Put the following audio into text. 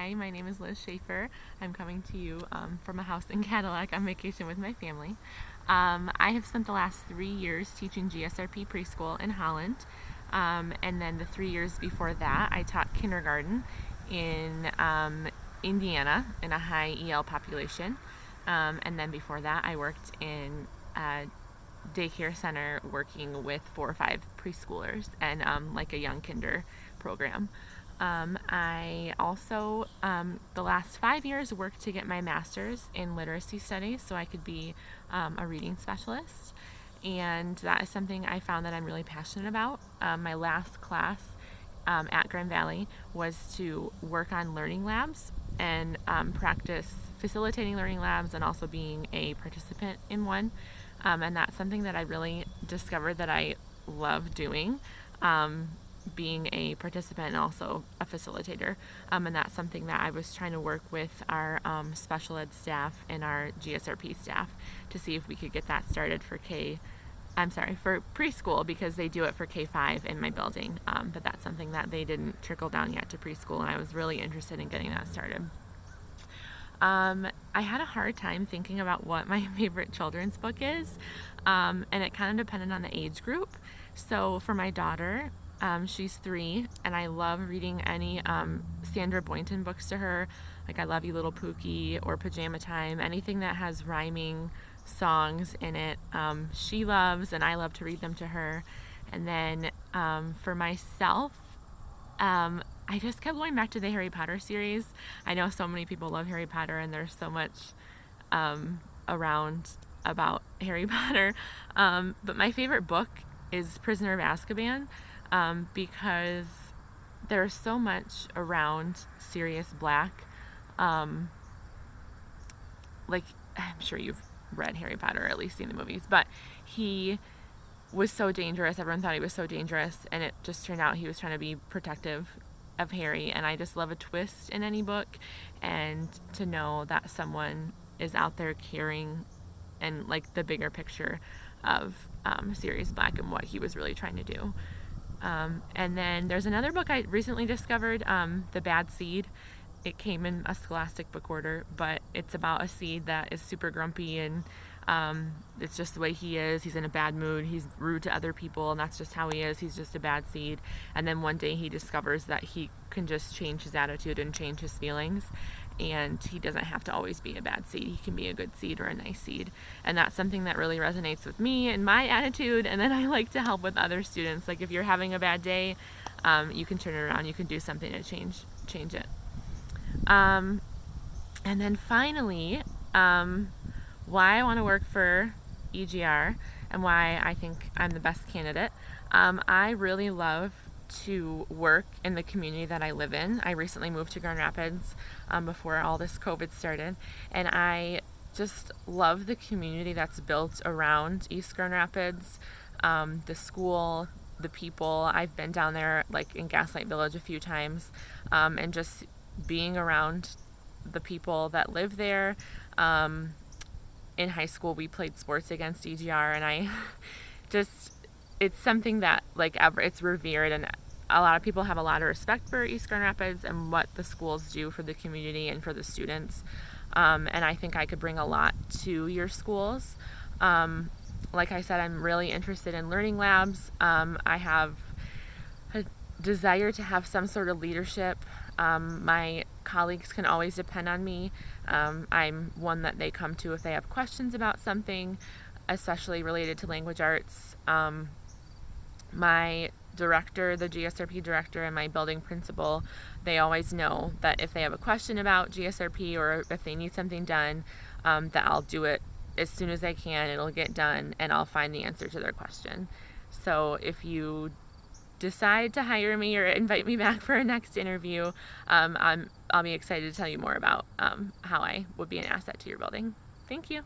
Hi, my name is Liz Schaefer. I'm coming to you from a house in Cadillac on vacation with my family. I have spent the last 3 years teaching GSRP preschool in Holland, and then the 3 years before that I taught kindergarten in Indiana in a high EL population, and then before that I worked in a daycare center working with 4 or 5 preschoolers and like a young kinder program. I also, the last 5 years, worked to get my master's in literacy studies so I could be a reading specialist. And that is something I found that I'm really passionate about. My last class at Grand Valley was to work on learning labs and practice facilitating learning labs and also being a participant in one. And that's something that I really discovered that I love doing. Being a participant and also a facilitator, and that's something that I was trying to work with our special ed staff and our GSRP staff to see if we could get that started for for preschool, because they do it for K-5 in my building, but that's something that they didn't trickle down yet to preschool, and I was really interested in getting that started. I had a hard time thinking about what my favorite children's book is, and it kind of depended on the age group. So for my daughter, she's 3, and I love reading any Sandra Boynton books to her. Like I Love You Little Pookie or Pajama Time, anything that has rhyming songs in it, she loves, and I love to read them to her. And then for myself, I just kept going back to the Harry Potter series. I know so many people love Harry Potter, and there's so much around about Harry Potter. But my favorite book is Prisoner of Azkaban, because there's so much around Sirius Black. Like, I'm sure you've read Harry Potter, or at least seen the movies, but he was so dangerous. Everyone thought he was so dangerous, and it just turned out he was trying to be protective of Harry. And I just love a twist in any book, and to know that someone is out there caring and like the bigger picture of Sirius Black and what he was really trying to do. And then there's another book I recently discovered, The Bad Seed. It came in a Scholastic book order, but it's about a seed that is super grumpy, and it's just the way he is. He's in a bad mood. He's rude to other people, and that's just how he is. He's just a bad seed. And then one day he discovers that he can just change his attitude and change his feelings, and he doesn't have to always be a bad seed. He can be a good seed or a nice seed. And that's something that really resonates with me and my attitude. And then I like to help with other students. Like if you're having a bad day, you can turn it around. You can do something to change it. And then finally, why I want to work for EGR and why I think I'm the best candidate. I really love to work in the community that I live in. I recently moved to Grand Rapids before all this COVID started, and I just love the community that's built around East Grand Rapids, the school, the people. I've been down there like in Gaslight Village a few times, and just being around the people that live there. In high school we played sports against EGR, and I just, it's something that like it's revered, and a lot of people have a lot of respect for East Grand Rapids and what the schools do for the community and for the students, and I think I could bring a lot to your schools. Like I said, I'm really interested in learning labs. I have a desire to have some sort of leadership. My colleagues can always depend on me. I'm one that they come to if they have questions about something, especially related to language arts. My director, the GSRP director, and my building principal, they always know that if they have a question about GSRP or if they need something done, that I'll do it as soon as I can. It'll get done, and I'll find the answer to their question. So if you decide to hire me or invite me back for a next interview, I'll be excited to tell you more about how I would be an asset to your building. Thank you.